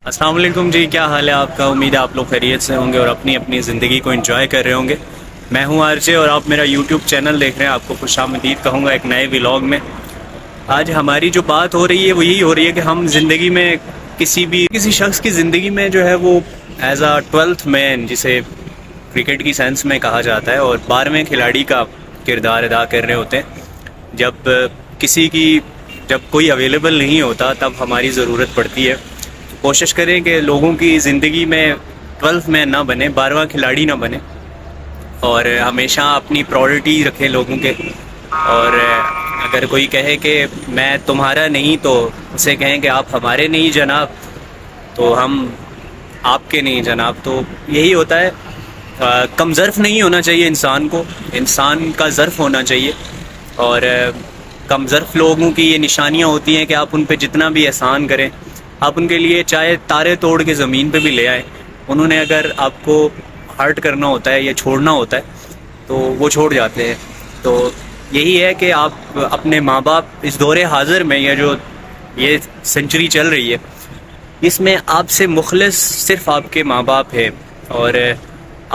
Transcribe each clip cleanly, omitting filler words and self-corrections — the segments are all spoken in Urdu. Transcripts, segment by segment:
السلام علیکم جی، کیا حال ہے آپ کا؟ امید ہے آپ لوگ خیریت سے ہوں گے اور اپنی اپنی زندگی کو انجوائے کر رہے ہوں گے۔ میں ہوں آرجے اور آپ میرا یوٹیوب چینل دیکھ رہے ہیں۔ آپ کو خوش آمدید کہوں گا ایک نئے ولاگ میں۔ آج ہماری جو بات ہو رہی ہے وہ یہی ہو رہی ہے کہ ہم زندگی میں کسی شخص کی زندگی میں جو ہے وہ ایز اے 12th مین، جسے کرکٹ کی سینس میں کہا جاتا ہے، اور 12ویں کھلاڑی کا کردار ادا کر رہے ہوتے ہیں۔ جب کوئی اویلیبل نہیں ہوتا تب ہماری ضرورت پڑتی ہے۔ کوشش کریں کہ لوگوں کی زندگی میں 12th مین نہ بنے، 12واں کھلاڑی نہ بنے، اور ہمیشہ اپنی پرائورٹی رکھیں لوگوں کے۔ اور اگر کوئی کہے کہ میں تمہارا نہیں تو اسے کہیں کہ آپ ہمارے نہیں جناب، تو ہم آپ کے نہیں جناب۔ تو یہی ہوتا ہے، کم ظرف نہیں ہونا چاہیے انسان کو، انسان کا ظرف ہونا چاہیے۔ اور کم ظرف لوگوں کی یہ نشانیاں ہوتی ہیں کہ آپ ان پہ جتنا بھی احسان کریں، آپ ان کے لیے چاہے تارے توڑ کے زمین پہ بھی لے آئیں، انہوں نے اگر آپ کو ہرٹ کرنا ہوتا ہے یا چھوڑنا ہوتا ہے تو وہ چھوڑ جاتے ہیں۔ تو یہی ہے کہ آپ اپنے ماں باپ، اس دور حاضر میں یہ سنچری چل رہی ہے، اس میں آپ سے مخلص صرف آپ کے ماں باپ ہے، اور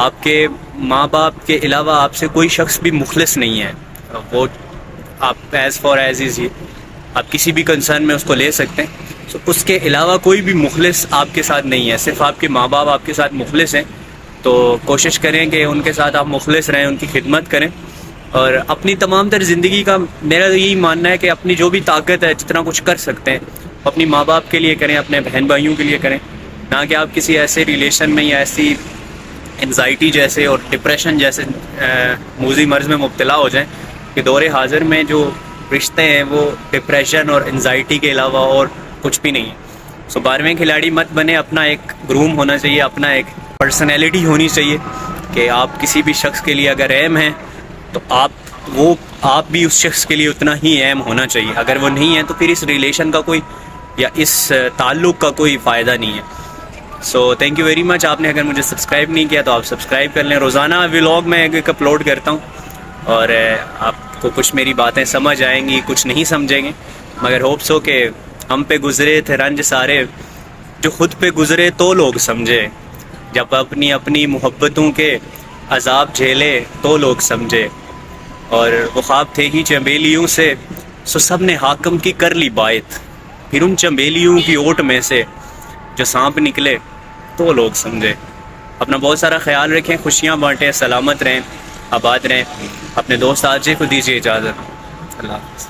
آپ کے ماں باپ کے علاوہ آپ سے کوئی شخص بھی مخلص نہیں ہے۔ وہ آپ ایز فار ایز از ہی آپ کسی بھی کنسرن میں اس کو لے سکتے ہیں۔ اس کے علاوہ کوئی بھی مخلص آپ کے ساتھ نہیں ہے، صرف آپ کے ماں باپ آپ کے ساتھ مخلص ہیں۔ تو کوشش کریں کہ ان کے ساتھ آپ مخلص رہیں، ان کی خدمت کریں، اور اپنی تمام تر زندگی کا میرا یہی ماننا ہے کہ اپنی جو بھی طاقت ہے، جتنا کچھ کر سکتے ہیں اپنی ماں باپ کے لیے کریں، اپنے بہن بھائیوں کے لیے کریں، نہ کہ آپ کسی ایسے ریلیشن میں یا ایسی انزائٹی جیسے اور ڈپریشن جیسے موذی مرض میں مبتلا ہو جائیں کہ دور حاضر میں جو رشتے ہیں وہ ڈپریشن اور انزائٹی کے علاوہ اور کچھ بھی نہیں ہے۔ 12ویں کھلاڑی مت بنے، اپنا ایک گروم ہونا چاہیے، اپنا ایک پرسنالٹی ہونی چاہیے کہ آپ کسی بھی شخص کے لیے اگر اہم ہیں تو آپ بھی اس شخص کے لیے اتنا ہی اہم ہونا چاہیے۔ اگر وہ نہیں ہے تو پھر اس ریلیشن کا کوئی یا اس تعلق کا کوئی فائدہ نہیں ہے۔ Thank you very much. آپ نے اگر مجھے سبسکرائب نہیں کیا تو آپ سبسکرائب کر لیں۔ روزانہ ولاگ میں ایک اپلوڈ کرتا ہوں، اور آپ کو کچھ میری باتیں سمجھ آئیں گی، کچھ نہیں سمجھیں گے، مگر ہوپس ہو کہ ہم پہ گزرے تھے رنج سارے، جو خود پہ گزرے تو لوگ سمجھے، جب اپنی اپنی محبتوں کے عذاب جھیلے تو لوگ سمجھے، اور وہ خواب تھے ہی چنبیلیوں سے، سو سب نے حاکم کی کر لی بایت، پھر ان چنبیلیوں کی اوٹ میں سے جو سانپ نکلے تو لوگ سمجھے۔ اپنا بہت سارا خیال رکھیں، خوشیاں بانٹیں، سلامت رہیں، آباد رہیں۔ اپنے دوست آرجے کو دیجیے اجازت۔ اللہ حافظ۔